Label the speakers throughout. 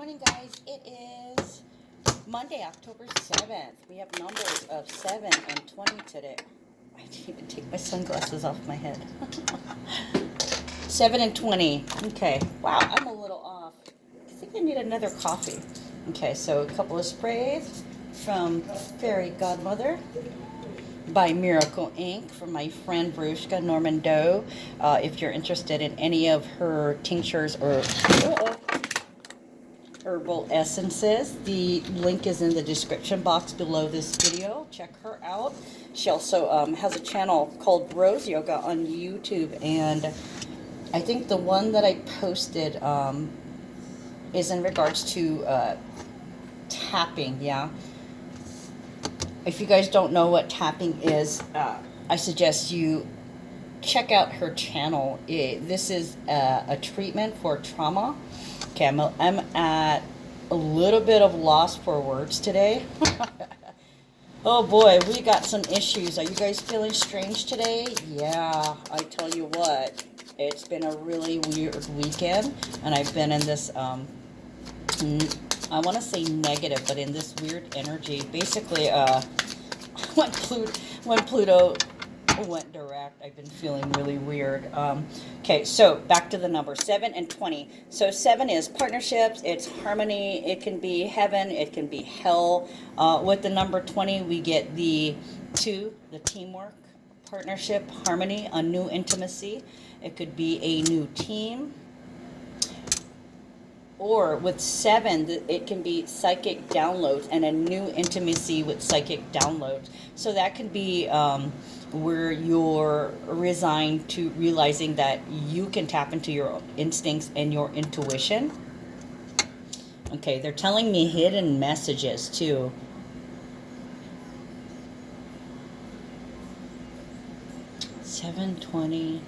Speaker 1: morning, guys. It is Monday, October 7th. We have numbers of 7 and 20 today. I didn't even take my sunglasses off my head. 7 and 20. Okay. Wow, I'm a little off. I think I need another coffee. Okay, so a couple of sprays from Fairy Godmother by Miracle Ink from my friend Brushka Norman Doe. If you're interested in any of her tinctures or herbal essences, the link is in the description box below this video. Check her out. She also has a channel called Bros Yoga on YouTube, and I think the one that I posted is in regards to tapping. Yeah, if you guys don't know what tapping is, I suggest you check out her channel. This is a treatment for trauma. Okay, I'm at a little bit of loss for words today. Oh boy, we got some issues. Are you guys feeling strange today? Yeah, I tell you what, it's been a really weird weekend, and I've been in this, I want to say negative, but in this weird energy. Basically, when Pluto went direct, I've been feeling really weird. Okay, so back to the number 7 and 20. So 7 is partnerships, it's harmony, it can be heaven, it can be hell. With the number 20, we get the 2, the teamwork, partnership, harmony, a new intimacy. It could be a new team. Or with 7, it can be psychic downloads and a new intimacy with psychic downloads. So that could be where you're resigned to realizing that you can tap into your instincts and your intuition. Okay, they're telling me hidden messages too. $720.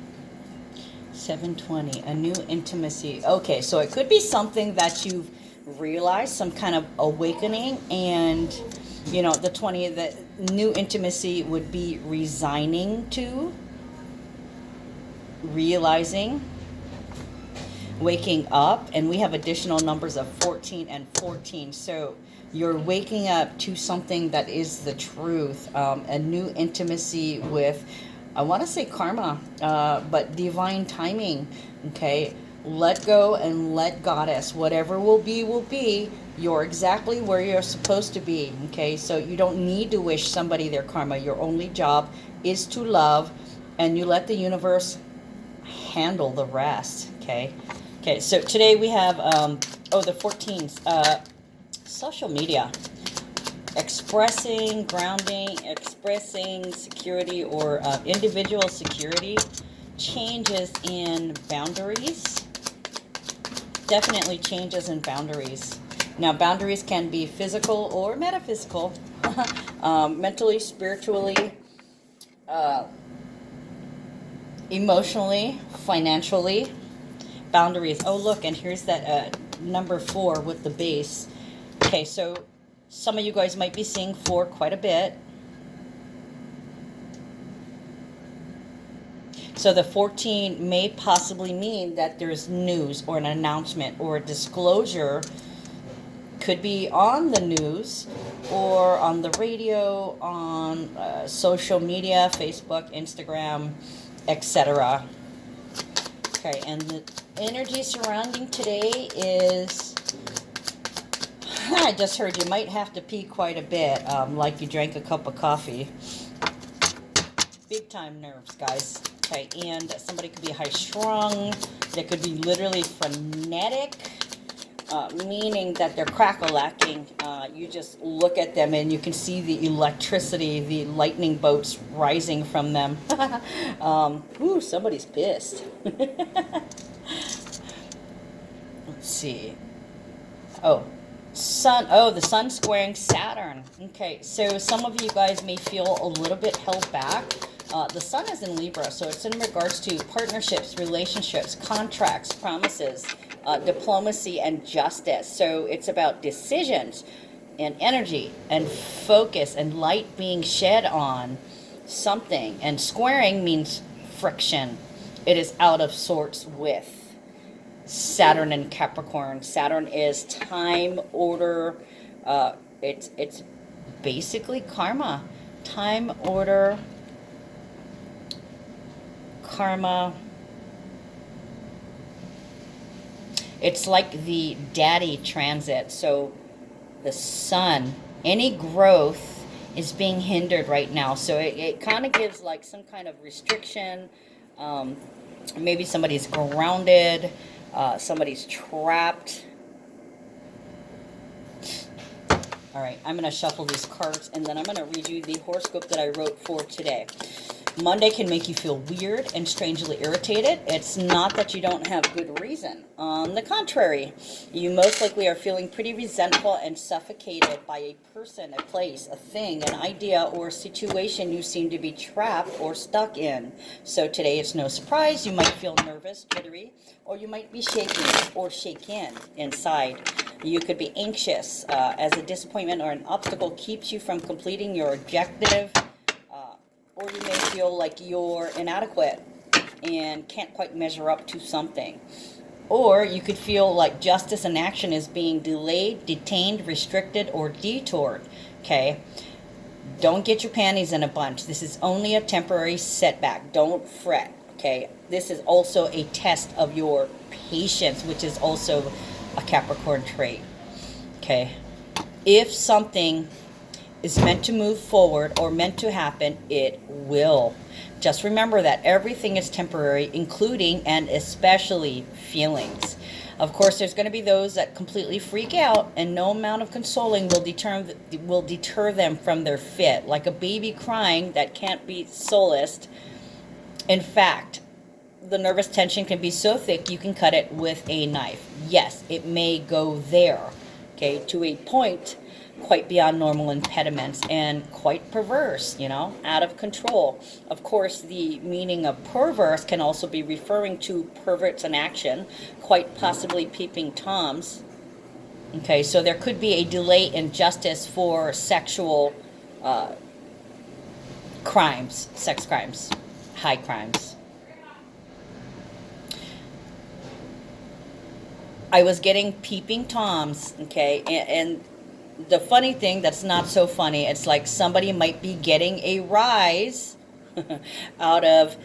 Speaker 1: 720, a new intimacy. Okay, so it could be something that you've realized, some kind of awakening, and you know, the 20, the new intimacy would be resigning to, realizing, waking up, and we have additional numbers of 14 and 14. So you're waking up to something that is the truth, a new intimacy with, I want to say karma, but divine timing. Okay, let go and let Goddess. Whatever will be, will be. You're exactly where you're supposed to be. Okay, so you don't need to wish somebody their karma. Your only job is to love, and you let the universe handle the rest. Okay, okay. So today we have the 14s. Social media. Expressing, grounding, expressing security or individual security, changes in boundaries, definitely changes in boundaries. Now, boundaries can be physical or metaphysical, mentally, spiritually, emotionally, financially, boundaries. Oh, look, and here's that number 4 with the base. Okay, so some of you guys might be seeing 4 quite a bit. So the 14 may possibly mean that there's news or an announcement or a disclosure. Could be on the news or on the radio, on social media, Facebook, Instagram, etc. Okay, and the energy surrounding today is, I just heard you might have to pee quite a bit, like you drank a cup of coffee. Big time nerves, guys. Okay, and somebody could be high strung. They could be literally frenetic, meaning that they're crack-a-lacking. You just look at them and you can see the electricity, the lightning bolts rising from them. Ooh, somebody's pissed. Let's see. The sun squaring Saturn. Okay, so some of you guys may feel a little bit held back. The sun is in Libra, so it's in regards to partnerships, relationships, contracts, promises, diplomacy, and justice. So it's about decisions and energy and focus and light being shed on something. And squaring means friction. It is out of sorts with. Saturn and Capricorn. Saturn is time, order. It's basically karma. Time, order, karma. It's like the daddy transit. So the sun, any growth is being hindered right now. So it kind of gives like some kind of restriction. Maybe somebody's grounded. Somebody's trapped. All right, I'm going to shuffle these cards, and then I'm going to read you the horoscope that I wrote for today. Monday can make you feel weird and strangely irritated. It's not that you don't have good reason. On the contrary, you most likely are feeling pretty resentful and suffocated by a person, a place, a thing, an idea, or a situation you seem to be trapped or stuck in. So today it's no surprise. You might feel nervous, jittery, or you might be shaking or shaken inside. You could be anxious as a disappointment or an obstacle keeps you from completing your objective. Or you may feel like you're inadequate and can't quite measure up to something. Or you could feel like justice and action is being delayed, detained, restricted, or detoured. Okay? Don't get your panties in a bunch. This is only a temporary setback. Don't fret. Okay? This is also a test of your patience, which is also a Capricorn trait. Okay? If something is meant to move forward or meant to happen, it will. Just remember that everything is temporary, including and especially feelings. Of course, there's going to be those that completely freak out, and no amount of consoling will deter them from their fit, like a baby crying that can't be solaced. In fact, the nervous tension can be so thick you can cut it with a knife. Yes, it may go there, okay, to a point quite beyond normal impediments and quite perverse, out of control. Of course, the meaning of perverse can also be referring to perverts in action, quite possibly peeping toms. Okay, so there could be a delay in justice for sexual crimes, sex crimes, high crimes. I was getting peeping toms, okay, and the funny thing that's not so funny, it's like somebody might be getting a rise out of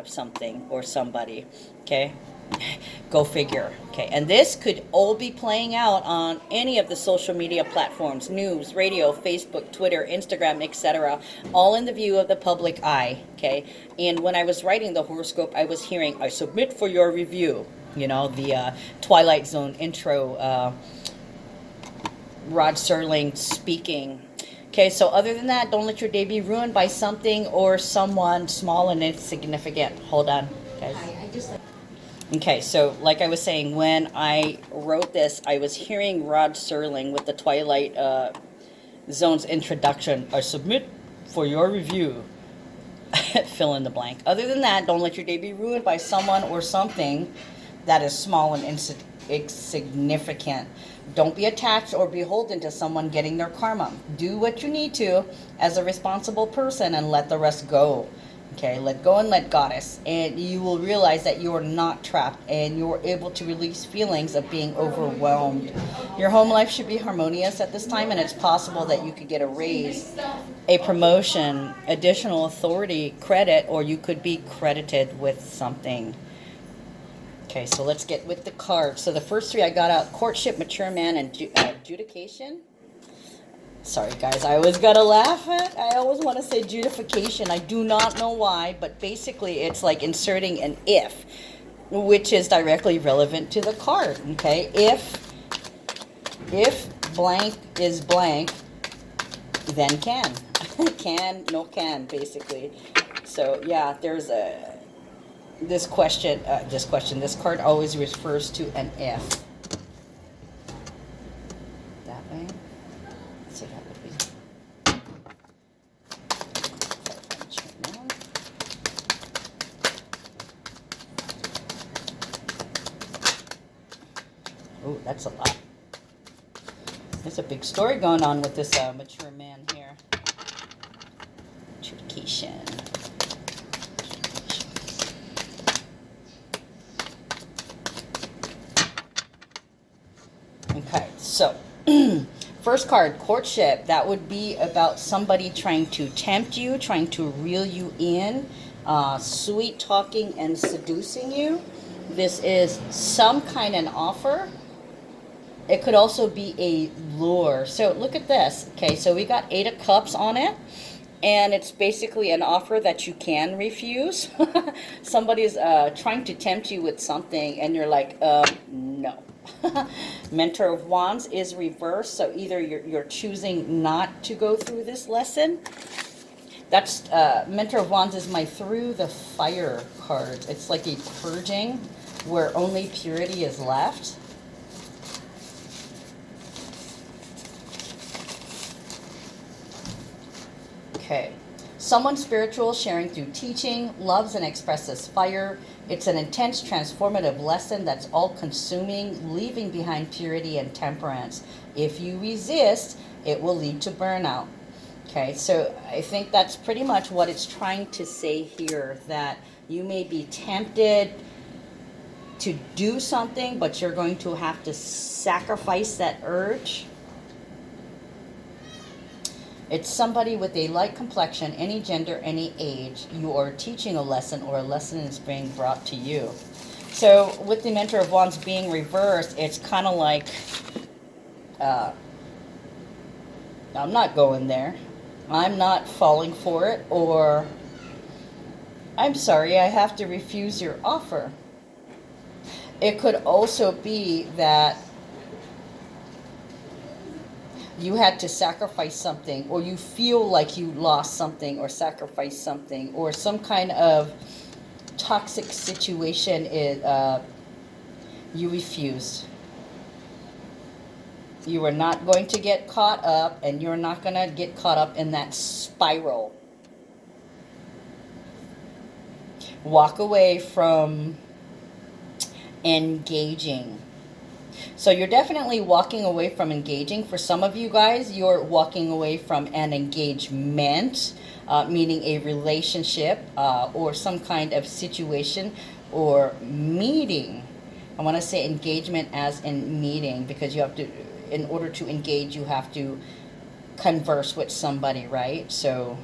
Speaker 1: something or somebody, okay? Go figure, okay? And this could all be playing out on any of the social media platforms, news, radio, Facebook, Twitter, Instagram, etc., all in the view of the public eye, okay? And when I was writing the horoscope, I was hearing, I submit for your review, the Twilight Zone intro, Rod Serling speaking. Okay, so other than that, don't let your day be ruined by something or someone small and insignificant. Hold on, guys. Okay, so like I was saying, when I wrote this, I was hearing Rod Serling with the Twilight Zone's introduction. I submit for your review. Fill in the blank. Other than that, don't let your day be ruined by someone or something that is small and insignificant. Don't be attached or beholden to someone getting their karma. Do what you need to as a responsible person and let the rest go. Okay, let go and let goddess. And you will realize that you are not trapped and you are able to release feelings of being overwhelmed. Your home life should be harmonious at this time, and it's possible that you could get a raise, a promotion, additional authority, credit, or you could be credited with something. Okay, so let's get with the cards. So the first three I got out: courtship, mature man, and adjudication. Sorry, guys, I always gotta laugh at. I always want to say judification. I do not know why, but basically it's like inserting an if, which is directly relevant to the card. Okay, if blank is blank, then can. Can, basically. So yeah, there's this card always refers to an if. That way. So that would be. Oh, that's a lot. There's a big story going on with this mature man here. Adjudication. Okay, so first card, courtship. That would be about somebody trying to tempt you, trying to reel you in, sweet talking and seducing you. This is some kind of offer. It could also be a lure. So look at this. Okay, so we got 8 of Cups on it. And it's basically an offer that you can refuse. Somebody's trying to tempt you with something, and you're like, no. Mentor of Wands is reversed, so either you're choosing not to go through this lesson. That's Mentor of Wands is my through the fire card. It's like a purging where only purity is left. Okay. Someone spiritual sharing through teaching, loves and expresses fire. It's an intense transformative lesson that's all-consuming, leaving behind purity and temperance. If you resist, it will lead to burnout. Okay, so I think that's pretty much what it's trying to say here, that you may be tempted to do something, but you're going to have to sacrifice that urge. It's somebody with a light complexion, any gender, any age. You are teaching a lesson, or a lesson is being brought to you. So with the Mentor of Wands being reversed, it's kind of like, I'm not going there. I'm not falling for it, or I'm sorry, I have to refuse your offer. It could also be that you had to sacrifice something, or you feel like you lost something or sacrificed something, or some kind of toxic situation you refused. You are not going to get caught up, and you're not going to get caught up in that spiral. Walk away from engaging. So you're definitely walking away from engaging. For some of you guys, you're walking away from an engagement, meaning a relationship or some kind of situation or meeting. I want to say engagement as in meeting, because you have to, in order to engage, you have to converse with somebody, right? So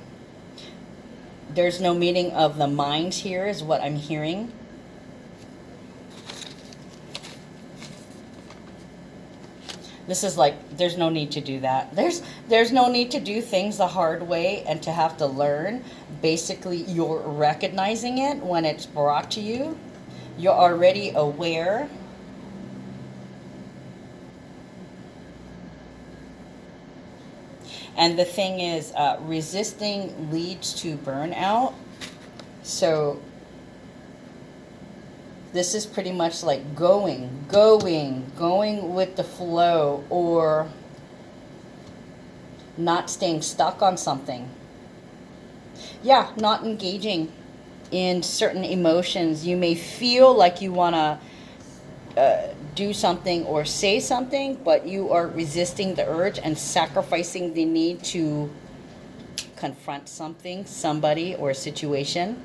Speaker 1: there's no meeting of the minds here is what I'm hearing. This is like, there's no need to do that. There's no need to do things the hard way and to have to learn. Basically, you're recognizing it when it's brought to you. You're already aware. And the thing is, resisting leads to burnout. So this is pretty much like going with the flow, or not staying stuck on something. Yeah, not engaging in certain emotions. You may feel like you want to do something or say something, but you are resisting the urge and sacrificing the need to confront something, somebody, or a situation.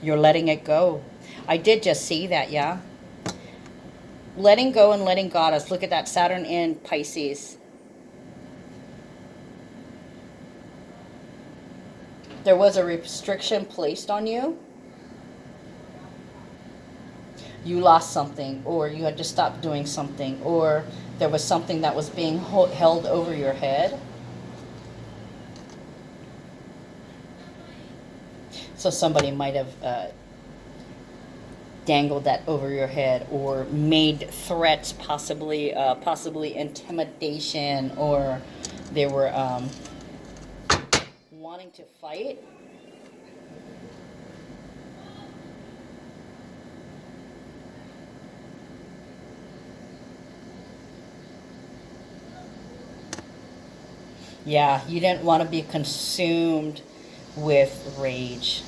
Speaker 1: You're letting it go. I did just see that, yeah. Letting go and letting Goddess. Look at that, Saturn in Pisces. There was a restriction placed on you. You lost something, or you had to stop doing something, or there was something that was being held over your head. So somebody might have dangled that over your head, or made threats, possibly intimidation, or they were wanting to fight. Yeah, you didn't want to be consumed with rage.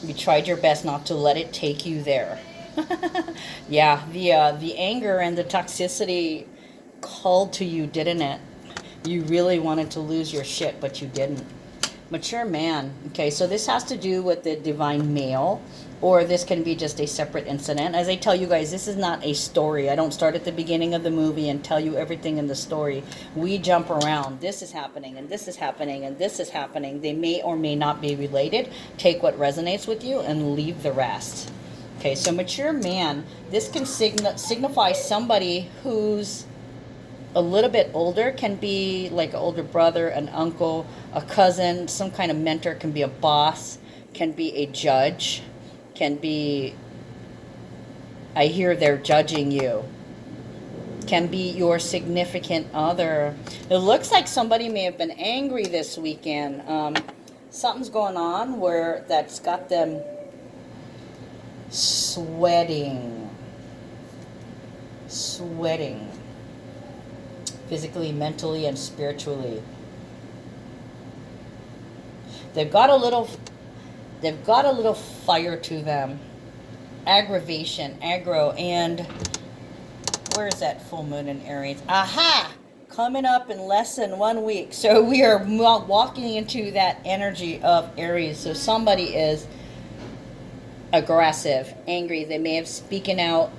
Speaker 1: You tried your best not to let it take you there. Yeah, the anger and the toxicity called to you, didn't it? You really wanted to lose your shit, but you didn't. Mature man. Okay, so this has to do with the divine male. or this can be just a separate incident. As I tell you guys, this is not a story. I don't start at the beginning of the movie and tell you everything in the story. We jump around. This is happening, and this is happening, and this is happening. They may or may not be related. Take what resonates with you and leave the rest. Okay, so mature man, this can signify somebody who's a little bit older. Can be like an older brother, an uncle, a cousin, some kind of mentor. Can be a boss, can be a judge, can be, I hear they're judging you, can be your significant other. It looks like somebody may have been angry this weekend. Something's going on where that's got them sweating, physically, mentally, and spiritually. They've got a little fire to them, aggravation, aggro, and where's that full moon in Aries? Aha! Coming up in less than 1 week. So we are walking into that energy of Aries. So somebody is aggressive, angry. They may have spoken out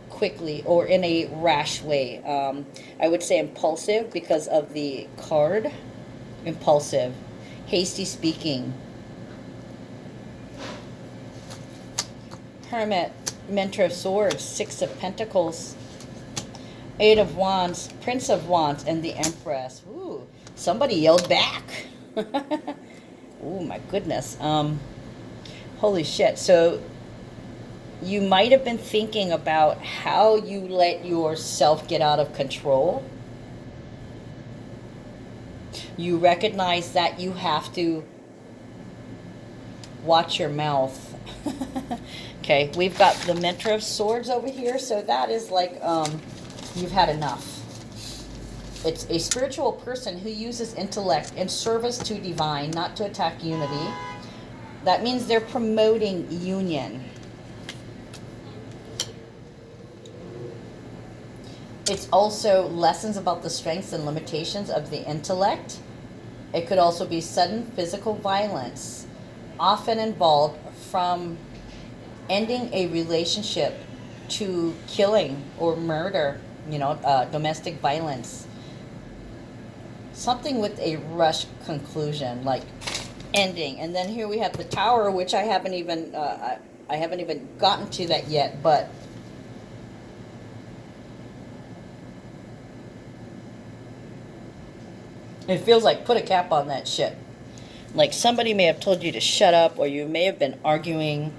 Speaker 1: quickly or in a rash way. I would say impulsive because of the card. Impulsive, hasty speaking. Hermit, Mentor of Swords, Six of Pentacles, Eight of Wands, Prince of Wands, and the Empress. Ooh, somebody yelled back. Oh my goodness. Holy shit. So you might have been thinking about how you let yourself get out of control. You recognize that you have to watch your mouth. Okay, we've got the Mentor of Swords over here, so that is like you've had enough. It's a spiritual person who uses intellect in service to divine, not to attack unity. That means they're promoting union. It's also lessons about the strengths and limitations of the intellect. It could also be sudden physical violence, often involved from ending a relationship to killing or murder, domestic violence. Something with a rush conclusion, like ending. And then here we have the Tower, which I haven't even gotten to that yet, but it feels like put a cap on that shit. Like somebody may have told you to shut up, or you may have been arguing.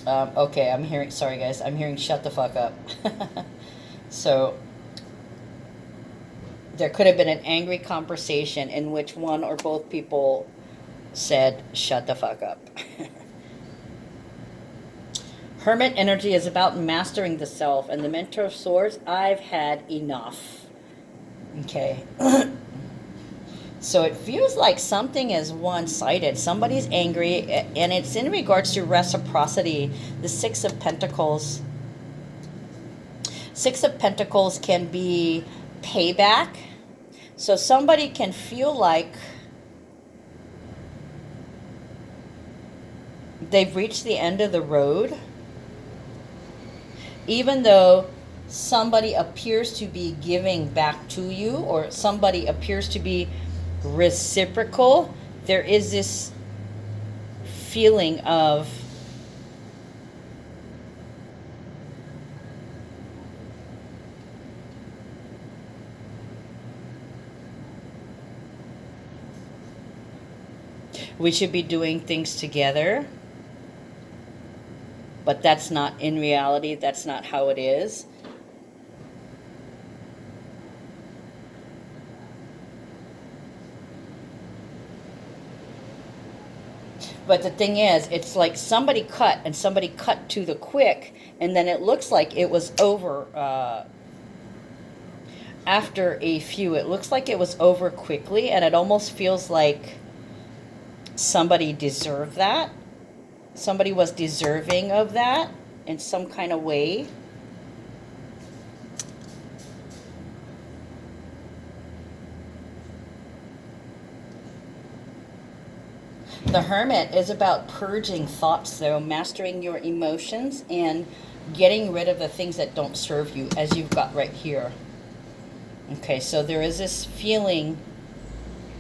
Speaker 1: Okay, sorry guys, I'm hearing shut the fuck up. So there could have been an angry conversation in which one or both people said, shut the fuck up. Hermit energy is about mastering the self, and the Mentor of Swords, I've had enough. Okay. So it feels like something is one-sided. Somebody's angry, and it's in regards to reciprocity. The Six of Pentacles. Six of Pentacles can be payback. So somebody can feel like they've reached the end of the road, even though somebody appears to be giving back to you, or somebody appears to be reciprocal. There is this feeling of we should be doing things together, but that's not in reality. That's not how it is. But the thing is, it's like somebody cut, and somebody cut to the quick, and then it looks like it was over after a few. It looks like it was over quickly, and it almost feels like somebody deserved that. Somebody was deserving of that in some kind of way. the Hermit is about purging thoughts, though, mastering your emotions and getting rid of the things that don't serve you, as you've got right here. Okay, so there is this feeling,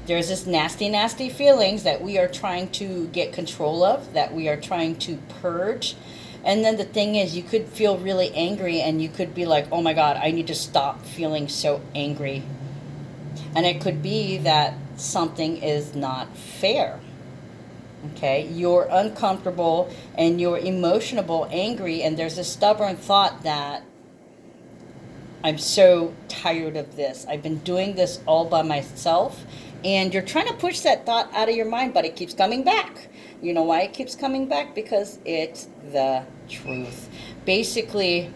Speaker 1: there's this nasty, nasty feelings that we are trying to get control of, that we are trying to purge. And then the thing is, you could feel really angry and you could be like, oh my God, I need to stop feeling so angry. And it could be that something is not fair. Okay, you're uncomfortable and you're emotional, angry, and there's a stubborn thought that I'm so tired of this. I've been doing this all by myself. And you're trying to push that thought out of your mind, but it keeps coming back. You know why it keeps coming back? Because it's the truth. Basically,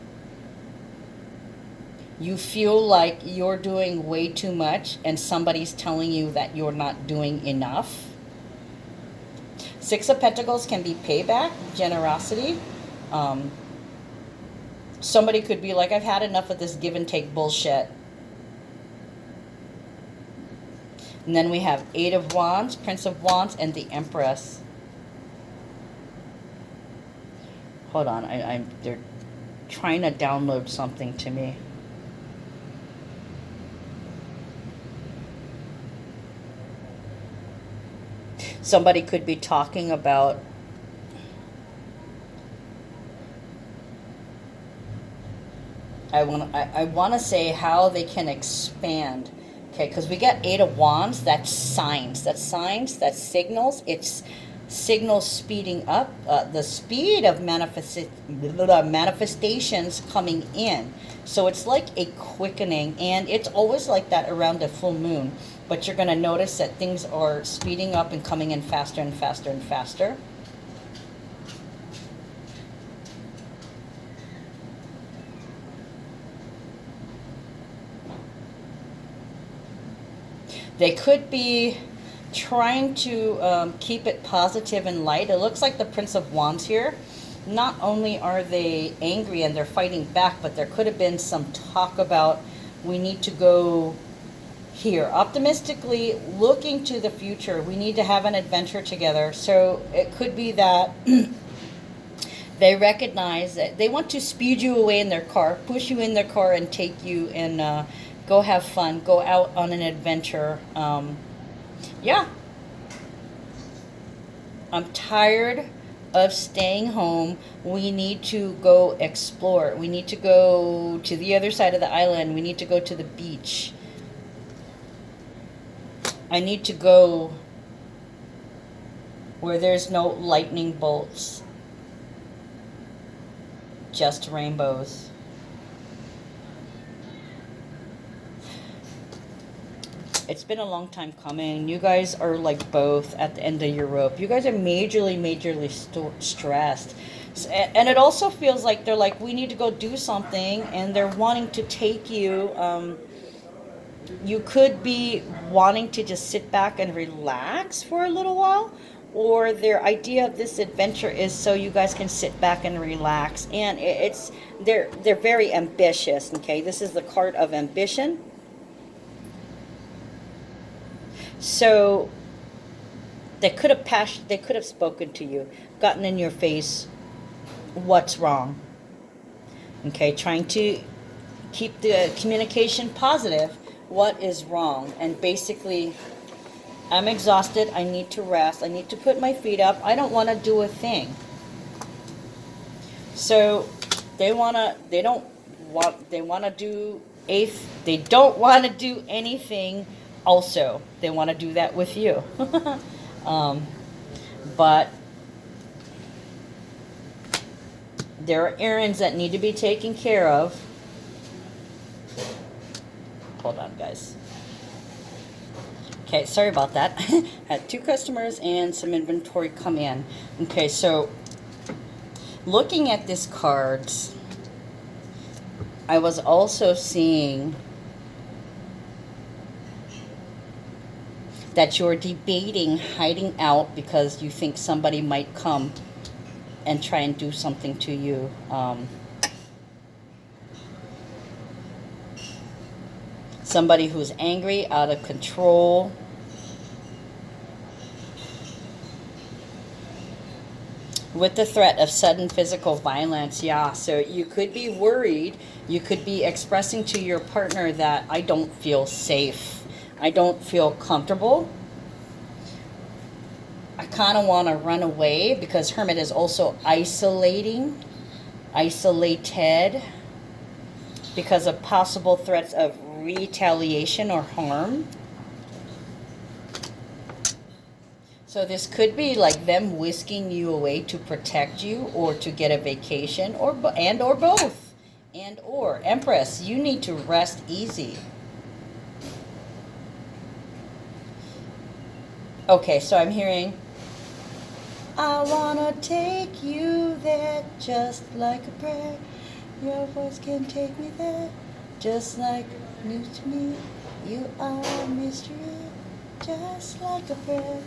Speaker 1: you feel like you're doing way too much and somebody's telling you that you're not doing enough. Six of Pentacles can be payback, generosity. Somebody could be like, I've had enough of this give and take bullshit. And then we have Eight of Wands, Prince of Wands, and the Empress. Hold on, they're trying to download something to me. Somebody could be talking about I want to say how they can expand. Okay, because we got Eight of Wands, that's signs. That's signs, that's signals. It's signals speeding up. The speed of manifestations coming in. So it's like a quickening, and it's always like that around the full moon. But you're going to notice that things are speeding up and coming in faster and faster and faster. They could be trying to keep it positive and light. It looks like the Prince of Wands here. Not only are they angry and they're fighting back, but there could have been some talk about we need to go here. Optimistically looking to the future. We need to have an adventure together. So it could be that they recognize that they want to speed you away in their car, push you in their car and take you and go have fun, go out on an adventure. Yeah. I'm tired of staying home. We need to go explore. We need to go to the other side of the island. We need to go to the beach. I need to go where there's no lightning bolts. Just rainbows. It's been a long time coming. You guys are like both at the end of your rope. You guys are majorly stressed. And it also feels like they're like, we need to go do something. And they're wanting to take you. You could be wanting to just sit back and relax for a little while. Or their idea of this adventure is so you guys can sit back and relax. And they're very ambitious. Okay, this is the card of ambition. So they could have spoken to you, gotten in your face what's wrong. Okay, trying to keep the communication positive. What is wrong? And basically, I'm exhausted. I need to rest. I need to put my feet up. I don't want to do a thing. So they don't want to do anything. Also, they want to do that with you. But there are errands that need to be taken care of. Hold on, guys. Okay, sorry about that. Had 2 customers and some inventory come in. Okay, so looking at these cards, I was also seeing that you're debating hiding out because you think somebody might come and try and do something to you. Somebody who's angry, out of control. With the threat of sudden physical violence, yeah. So you could be worried. You could be expressing to your partner that I don't feel safe. I don't feel comfortable. I kind of want to run away, because Hermit is also isolating, isolated, because of possible threats of retaliation or harm. So this could be like them whisking you away to protect you, or to get a vacation, or or both. And or Empress, you need to rest easy. Okay, so I'm hearing, I wanna take you there just like a prayer. Your voice can take me there just like news to me. You are a mystery just like a prayer.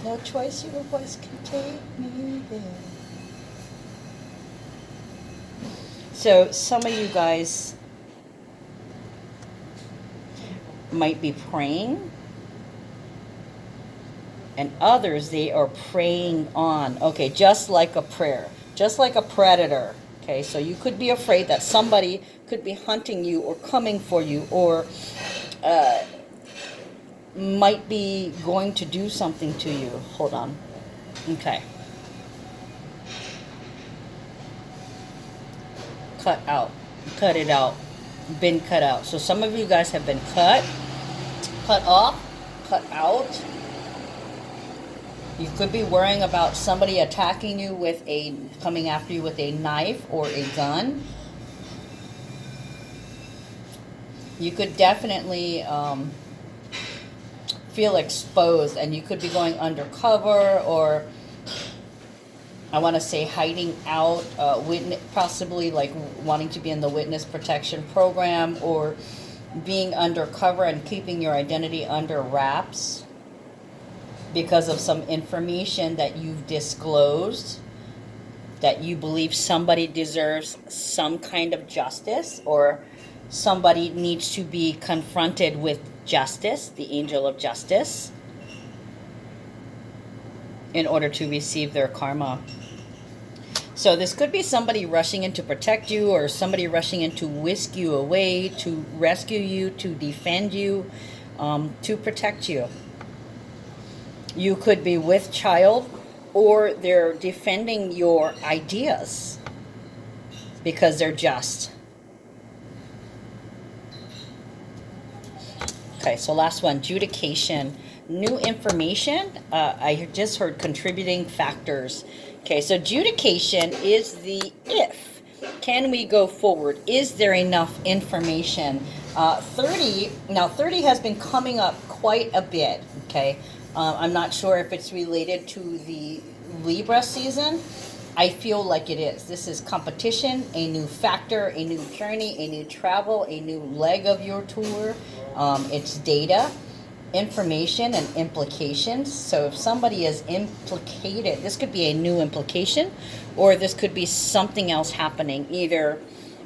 Speaker 1: No choice, your voice can take me there. So some of you guys might be praying, and others, they are praying on. Okay, just like a prayer, just like a predator. Okay, so you could be afraid that somebody could be hunting you or coming for you, or might be going to do something to you. Hold on. Okay. Cut out. Cut it out. Been cut out. So some of you guys have been cut off, cut out. You could be worrying about somebody attacking you coming after you with a knife or a gun. You could definitely feel exposed, and you could be going undercover, or I want to say hiding out, possibly like wanting to be in the witness protection program, or being undercover and keeping your identity under wraps because of some information that you've disclosed, that you believe somebody deserves some kind of justice, or somebody needs to be confronted with justice, the angel of justice, in order to receive their karma. So this could be somebody rushing in to protect you, or somebody rushing in to whisk you away, to rescue you, to defend you, to protect you. You could be with child, or they're defending your ideas because they're just. Okay, so last one, adjudication. New information. I just heard contributing factors. Okay, so adjudication is the if. Can we go forward? Is there enough information? 30 has been coming up quite a bit, okay? I'm not sure if it's related to the Libra season. I feel like it is. This is competition, a new factor, a new journey, a new travel, a new leg of your tour. It's data, information, and implications. So if somebody is implicated, this could be a new implication, or this could be something else happening. Either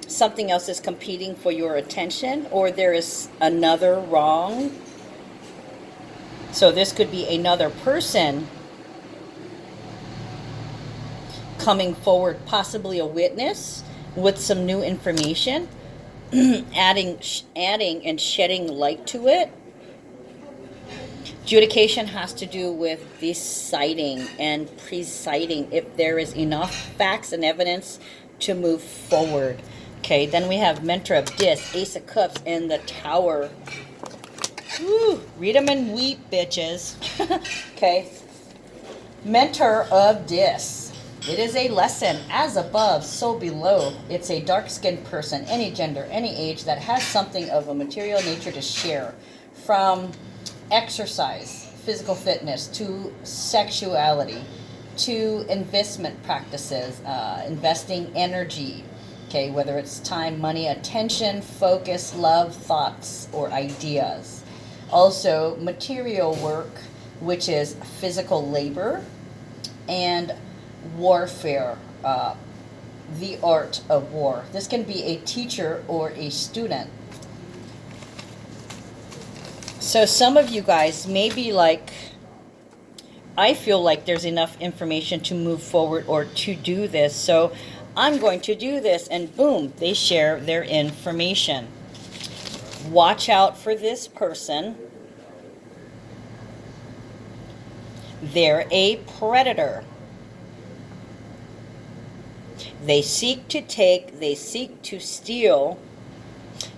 Speaker 1: something else is competing for your attention, or there is another wrong. So this could be another person coming forward, possibly a witness with some new information, adding and shedding light to it. Adjudication has to do with deciding and presiding if there is enough facts and evidence to move forward. Okay, then we have Mentor of Dis, Ace of Cups, and the Tower. Woo, read them and weep, bitches. Okay, Mentor of Dis. It is a lesson, as above, so below. It's a dark-skinned person, any gender, any age, that has something of a material nature to share. From exercise, physical fitness, to sexuality, to investment practices, investing energy, okay, whether it's time, money, attention, focus, love, thoughts, or ideas. Also, material work, which is physical labor, and warfare, the art of war. This can be a teacher or a student. So some of you guys may be like, I feel like there's enough information to move forward or to do this, so I'm going to do this, and boom, they share their information. Watch out for this person. They're a predator. They seek to take, they seek to steal.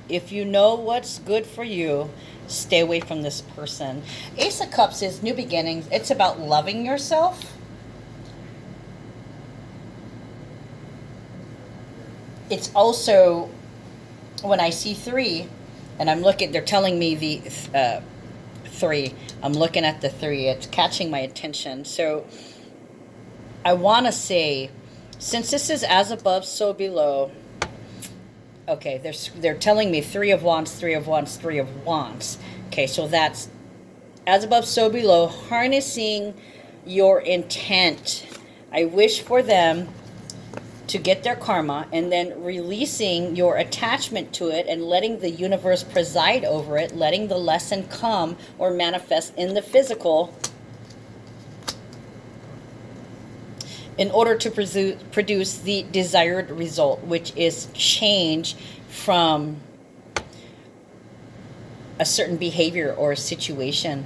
Speaker 1: If you know what's good for you, stay away from this person. Ace of Cups is new beginnings. It's about loving yourself. It's also, when I see 3, and I'm looking, they're telling me the 3. I'm looking at the 3. It's catching my attention. So I want to say, since this is as above, so below. Okay, they're telling me 3 of Wands, 3 of Wands, 3 of Wands. Okay, so that's as above, so below. Harnessing your intent. I wish for them to get their karma, and then releasing your attachment to it and letting the universe preside over it, letting the lesson come or manifest in the physical in order to produce the desired result, which is change from a certain behavior or a situation.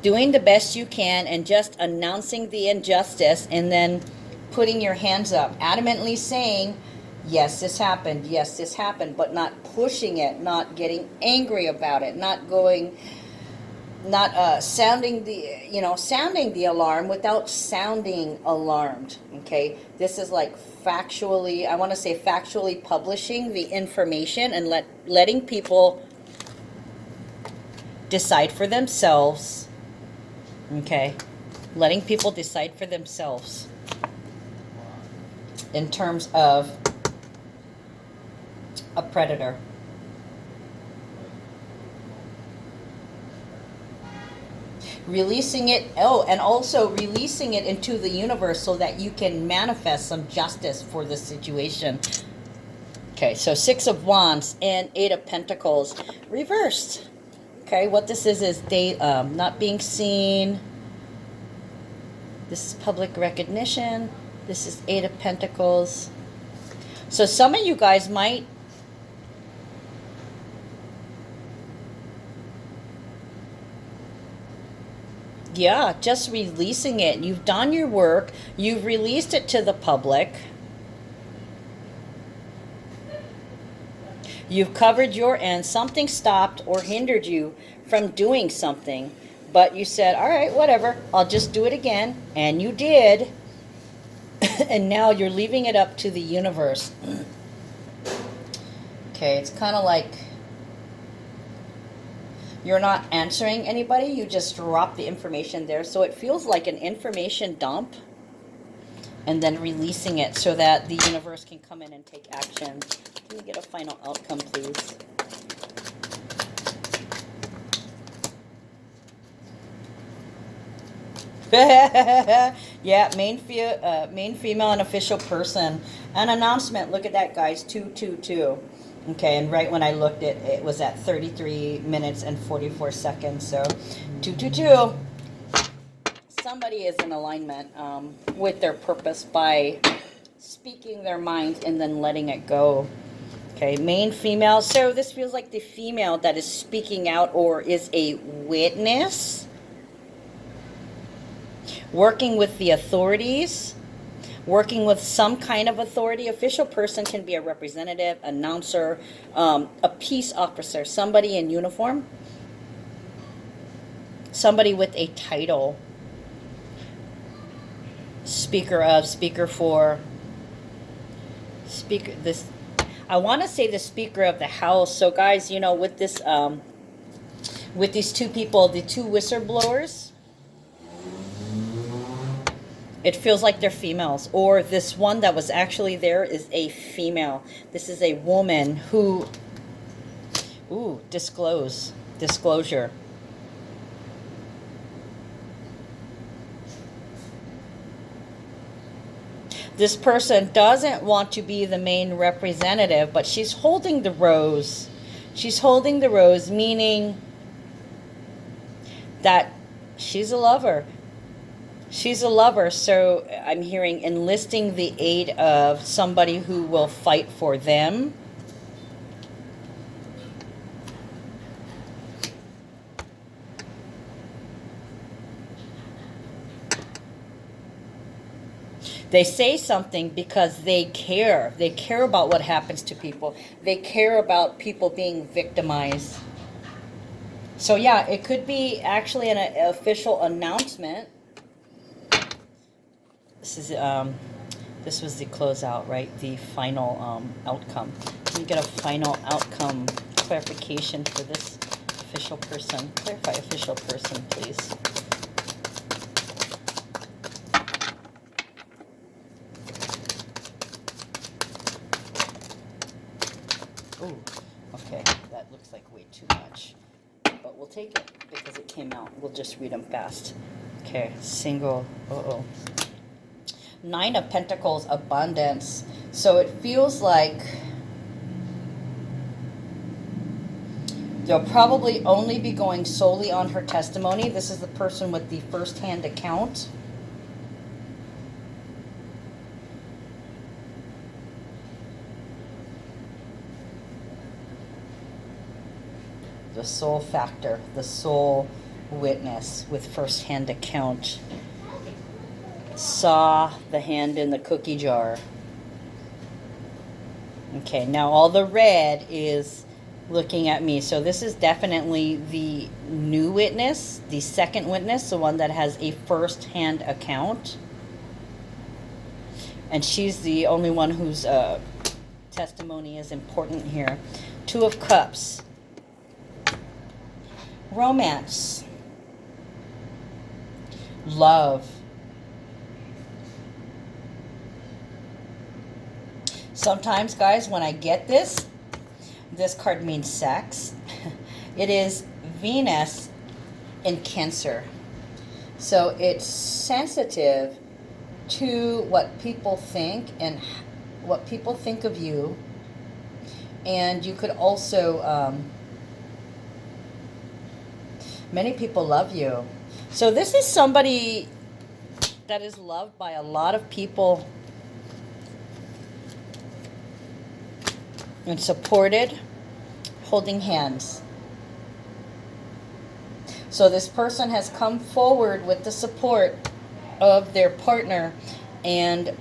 Speaker 1: Doing the best you can and just announcing the injustice, and then putting your hands up, adamantly saying, yes, this happened, but not pushing it, not getting angry about it, not sounding the alarm without sounding alarmed. Okay, this is like factually, I want to say factually publishing the information and letting people decide for themselves. Okay, letting people decide for themselves in terms of a predator. Releasing it, and also releasing it into the universe so that you can manifest some justice for the situation. Okay, so 6 of Wands and 8 of Pentacles reversed. Okay, what this is not being seen. This is public recognition. This is 8 of Pentacles. So some of you guys might just releasing it. You've done your work. You've released it to the public. You've covered your end. Something stopped or hindered you from doing something. But you said, all right, whatever. I'll just do it again. And you did. And now you're leaving it up to the universe. Okay, it's kind of like you're not answering anybody. You just drop the information there. So it feels like an information dump. And then releasing it so that the universe can come in and take action. Can we get a final outcome, please? Yeah, main female and official person. An announcement. Look at that, guys. 222. Okay, and right when I looked, it was at 33 minutes and 44 seconds. So 222. Somebody is in alignment with their purpose by speaking their mind and then letting it go. Okay, main female. So this feels like the female that is speaking out or is a witness. Working with the authorities. Working with some kind of authority. Official person can be a representative, announcer, a peace officer, somebody in uniform. Somebody with a title. Speaker of, speaker for, speaker, this, I want to say the speaker of the house. So guys, you know, with this, with these two people, the two whistleblowers, it feels like they're females. Or this one that was actually there is a female. This is a woman who, disclosure. This person doesn't want to be the main representative, but she's holding the rose. She's holding the rose, meaning that she's a lover. She's a lover, so I'm hearing enlisting the aid of somebody who will fight for them. They say something because they care. They care about what happens to people. They care about people being victimized. So yeah, it could be actually an official announcement. This was the closeout, right? The final outcome. Let me get a final outcome clarification for this official person. Clarify official person, please. Ooh, okay, that looks like way too much. But we'll take it because it came out. We'll just read them fast. Okay, single, Nine of Pentacles, abundance. So it feels like they'll probably only be going solely on her testimony. This is the person with the first-hand account. The soul factor, the soul witness with first-hand account. Saw the hand in the cookie jar. Okay, now all the red is looking at me. So this is definitely the new witness, the second witness, the one that has a first-hand account. And she's the only one whose testimony is important here. Two of Cups. Romance. Love. Sometimes, guys, when I get this card means sex. It is Venus in Cancer. So it's sensitive to what people think and what people think of you. And you could also... many people love you. So this is somebody that is loved by a lot of people and supported, holding hands. So this person has come forward with the support of their partner and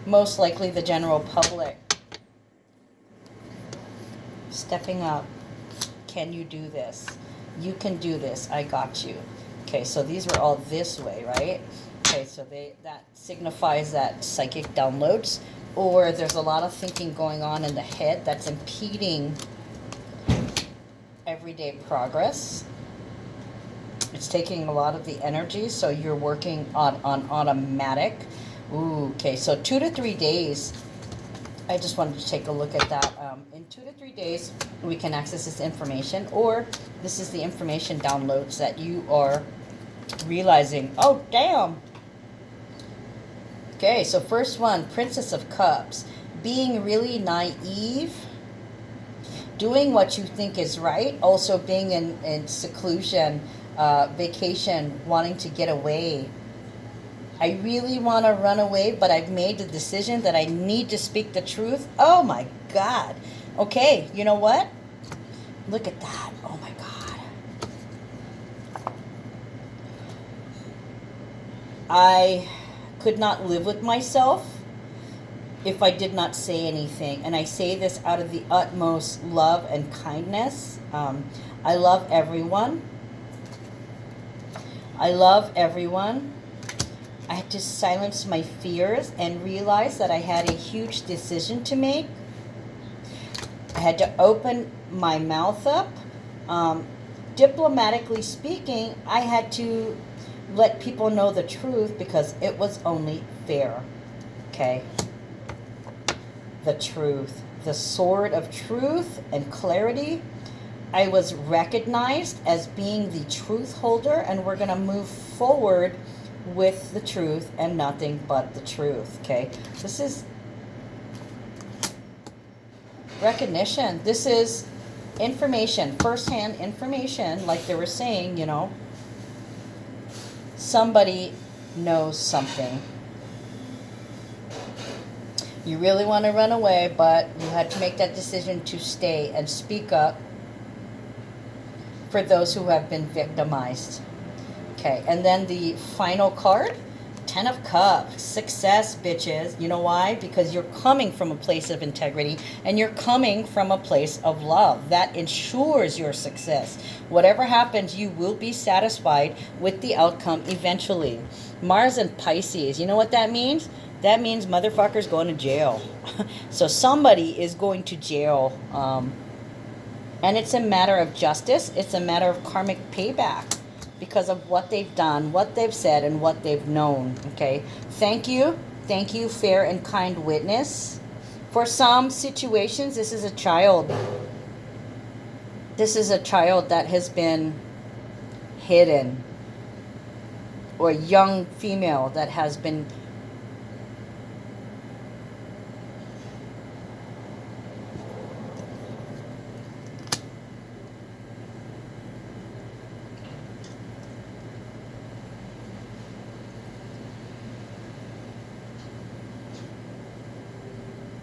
Speaker 1: most likely the general public. Stepping up. Can you do this? You can do this. I got you. Okay, so these were all this way, right? Okay, so that signifies that psychic downloads, or there's a lot of thinking going on in the head that's impeding everyday progress. It's taking a lot of the energy, so you're working on automatic. Ooh, okay, so 2 to 3 days. I just wanted to take a look at that. In 2 to 3 days, we can access this information, or this is the information downloads that you are realizing. Oh, damn. Okay, so first one, Princess of Cups. Being really naive, doing what you think is right, also being in seclusion, vacation, wanting to get away. I really want to run away, but I've made the decision that I need to speak the truth. Oh my God. Okay, you know what? Look at that. Oh my God. I could not live with myself if I did not say anything. And I say this out of the utmost love and kindness. I love everyone. I love everyone. I had to silence my fears and realize that I had a huge decision to make. I had to open my mouth up. Diplomatically speaking, I had to let people know the truth because it was only fair. Okay? The truth. The sword of truth and clarity. I was recognized as being the truth holder, and we're going to move forward with the truth and nothing but the truth. Okay, this is recognition. This is information, first-hand information, like they were saying, you know. Somebody knows something. You really want to run away, but you had to make that decision to stay and speak up for those who have been victimized. Okay, and then the final card, 10 of Cups, success, bitches. You know why? Because you're coming from a place of integrity and you're coming from a place of love. That ensures your success. Whatever happens, you will be satisfied with the outcome eventually. Mars and Pisces, you know what that means? That means motherfuckers going to jail. So somebody is going to jail. And it's a matter of justice. It's a matter of karmic payback because of what they've done, what they've said, and what they've known. Okay. Thank you. Thank you, fair and kind witness. For some situations, this is a child. This is a child that has been hidden. Or a young female that has been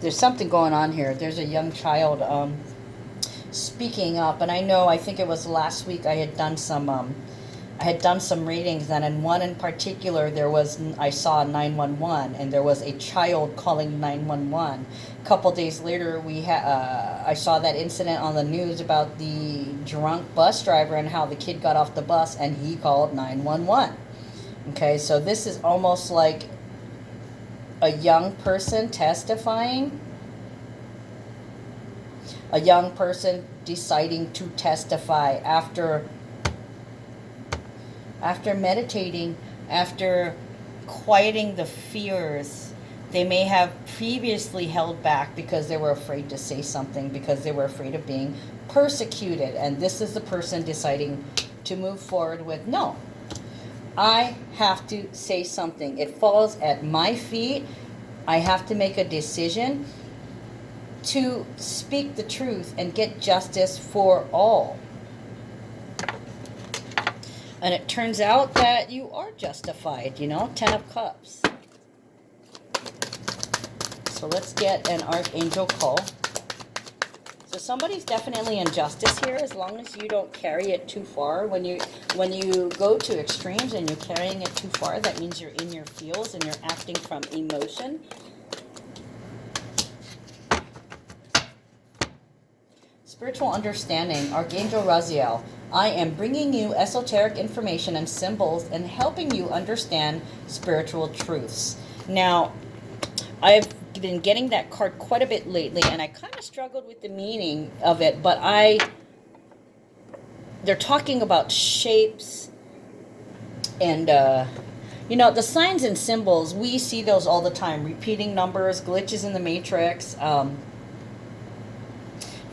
Speaker 1: there's something going on here. There's a young child speaking up, and I think it was last week I had done some readings, and in one in particular I saw 911, and there was a child calling 911. A couple days later, I saw that incident on the news about the drunk bus driver and how the kid got off the bus and he called 911. Okay, so this is almost like a young person testifying, a young person deciding to testify after meditating, after quieting the fears they may have previously held back because they were afraid to say something, because they were afraid of being persecuted. And this is the person deciding to move forward with, no, I have to say something. It falls at my feet. I have to make a decision to speak the truth and get justice for all. And it turns out that you are justified, you know, 10 of Cups. So let's get an Archangel call. So somebody's definitely in justice here, as long as you don't carry it too far. When you go to extremes and you're carrying it too far, that means you're in your feels and you're acting from emotion. Spiritual understanding, Archangel Raziel. I am bringing you esoteric information and symbols and helping you understand spiritual truths. Now, I've been getting that card quite a bit lately, and I kind of struggled with the meaning of it, but they're talking about shapes and, you know, the signs and symbols, we see those all the time. Repeating numbers, glitches in the matrix,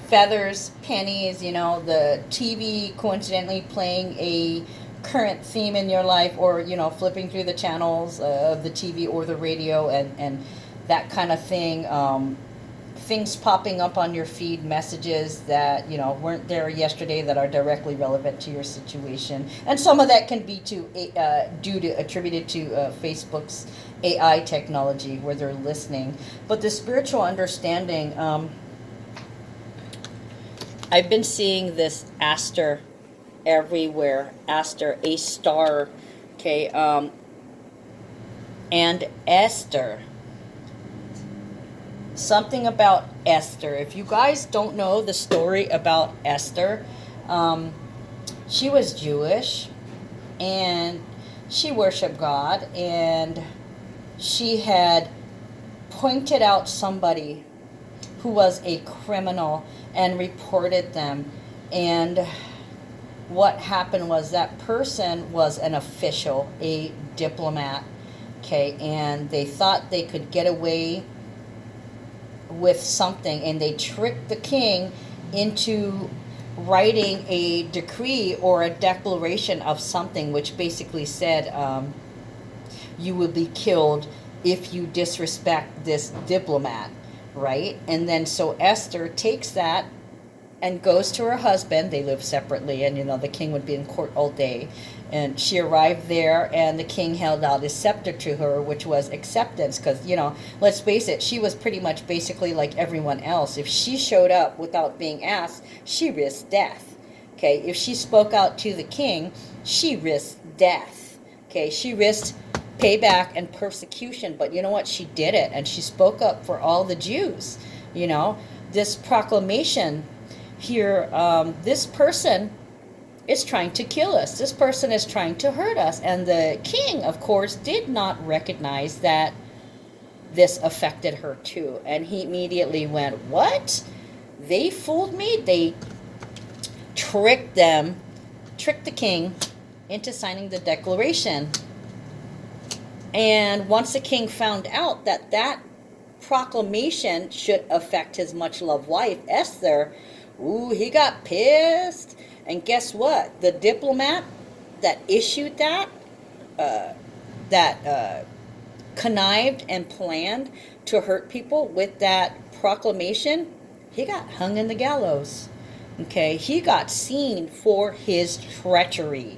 Speaker 1: feathers, pennies, you know, the TV coincidentally playing a current theme in your life, or, you know, flipping through the channels of the TV or the radio and that kind of thing. Things popping up on your feed, messages that, you know, weren't there yesterday that are directly relevant to your situation. And some of that can be attributed to Facebook's AI technology, where they're listening. But the spiritual understanding, I've been seeing this Aster everywhere. Aster, a star, okay, and Esther. Something about Esther. If you guys don't know the story about Esther, she was Jewish, and she worshiped God, and she had pointed out somebody who was a criminal and reported them. And what happened was that person was an official, a diplomat, okay, and they thought they could get away with something, and they tricked the king into writing a decree or a declaration of something, which basically said, you will be killed if you disrespect this diplomat, right? And then so Esther takes that and goes to her husband. They live separately, and the king would be in court all day. And she arrived there, and the king held out his scepter to her, which was acceptance. Because, let's face it, she was pretty much basically like everyone else. If she showed up without being asked, she risked death. Okay, if she spoke out to the king, she risked death. Okay, she risked payback and persecution. But you know what? She did it, and she spoke up for all the Jews. This proclamation here, this person is trying to kill us. This person is trying to hurt us. And the king, of course, did not recognize that this affected her too. And he immediately went, what? They fooled me? They tricked the king into signing the declaration. And once the king found out that that proclamation should affect his much-loved wife, Esther, he got pissed. And guess what? The diplomat that issued that, connived and planned to hurt people with that proclamation, he got hung in the gallows. Okay, he got seen for his treachery.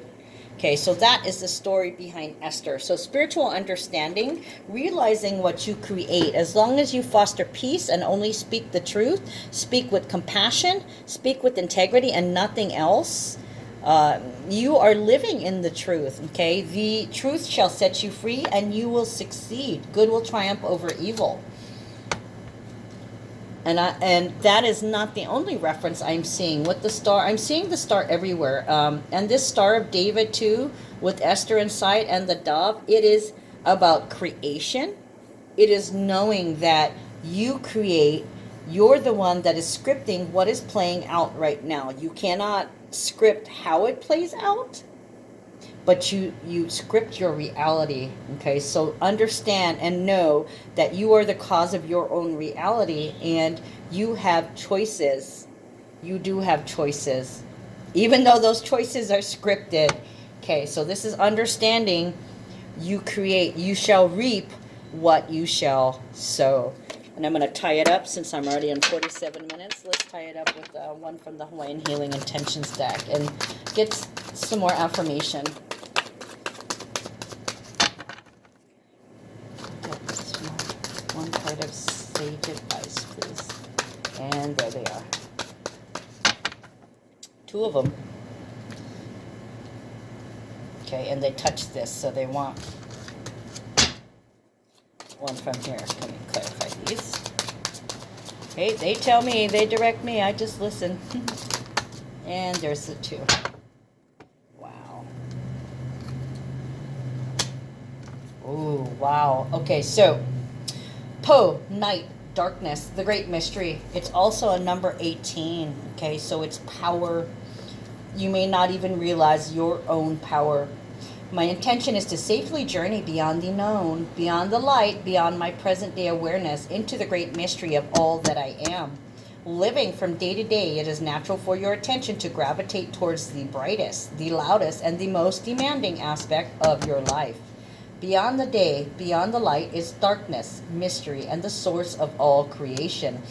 Speaker 1: Okay, so that is the story behind Esther. So spiritual understanding, realizing what you create, as long as you foster peace and only speak the truth, speak with compassion, speak with integrity and nothing else, you are living in the truth. Okay, the truth shall set you free and you will succeed. Good will triumph over evil. And that is not the only reference I'm seeing with the star. I'm seeing the star everywhere. And this Star of David too, with Esther inside and the dove, it is about creation. It is knowing that you create. You're the one that is scripting what is playing out right now. You cannot script how it plays out, but you script your reality. Okay, so understand and know that you are the cause of your own reality, and you have choices. You do have choices, even though those choices are scripted. Okay, so this is understanding. You create, you shall reap what you shall sow. And I'm going to tie it up since I'm already in 47 minutes. Let's tie it up with one from the Hawaiian Healing Intentions deck and get some more affirmation. One card of sage advice, please. And there they are. Two of them. Okay, and they touch this, so they want one from here. Let me clarify these. Okay, they tell me, they direct me, I just listen. And there's the two. Wow. Ooh, wow. Okay, so Po, night, darkness, the great mystery. It's also a number 18. Okay, so it's power. You may not even realize your own power. My intention is to safely journey beyond the known, beyond the light, beyond my present day awareness, into the great mystery of all that I am. Living from day to day, it is natural for your attention to gravitate towards the brightest, the loudest, and the most demanding aspect of your life. Beyond the day, beyond the light, is darkness, mystery, and the source of all creation.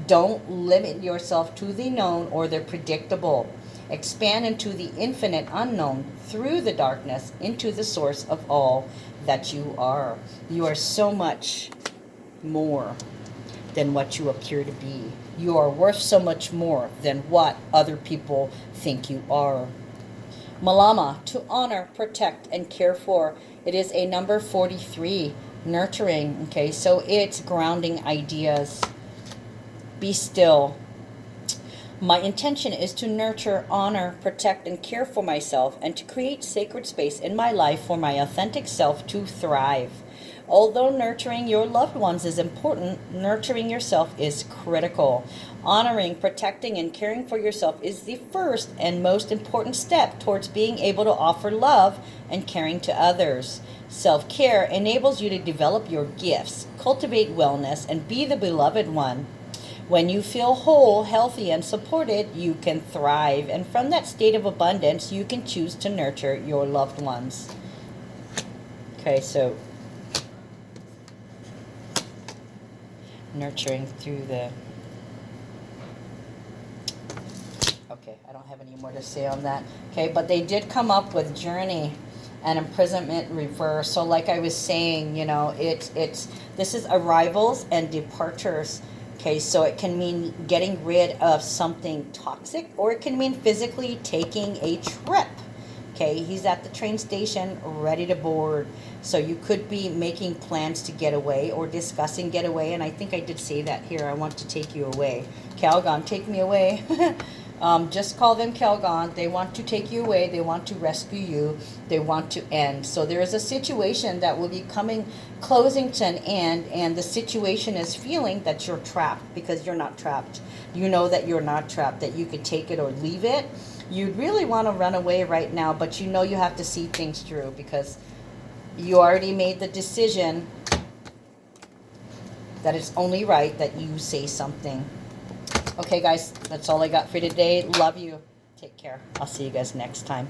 Speaker 1: Don't limit yourself to the known or the predictable. Expand into the infinite unknown through the darkness into the source of all that you are. You are so much more than what you appear to be. You are worth so much more than what other people think you are. Malama, to honor, protect, and care for. It is a number 43, nurturing. Okay, so it's grounding ideas. Be still. My intention is to nurture, honor, protect, and care for myself, and to create sacred space in my life for my authentic self to thrive. Although nurturing your loved ones is important, nurturing yourself is critical. Honoring, protecting, and caring for yourself is the first and most important step towards being able to offer love and caring to others. Self-care enables you to develop your gifts, cultivate wellness, and be the beloved one. When you feel whole, healthy, and supported, you can thrive. And from that state of abundance, you can choose to nurture your loved ones. Okay, so nurturing through the... Okay, I don't have any more to say on that. Okay, but they did come up with journey and imprisonment reverse. So like I was saying, you know, this is arrivals and departures. Okay, so it can mean getting rid of something toxic, or it can mean physically taking a trip. Okay, he's at the train station ready to board. So you could be making plans to get away or discussing get away. And I think I did say that here. I want to take you away. Calgon, take me away. Just call them Calgon. They want to take you away. They want to rescue you. They want to end. So there is a situation that will be closing to an end, and the situation is feeling that you're trapped, because you're not trapped. You know that you're not trapped, that you could take it or leave it. You'd really want to run away right now, but you know you have to see things through, because you already made the decision that it's only right that you say something. Okay, guys, that's all I got for today. Love you. Take care. I'll see you guys next time.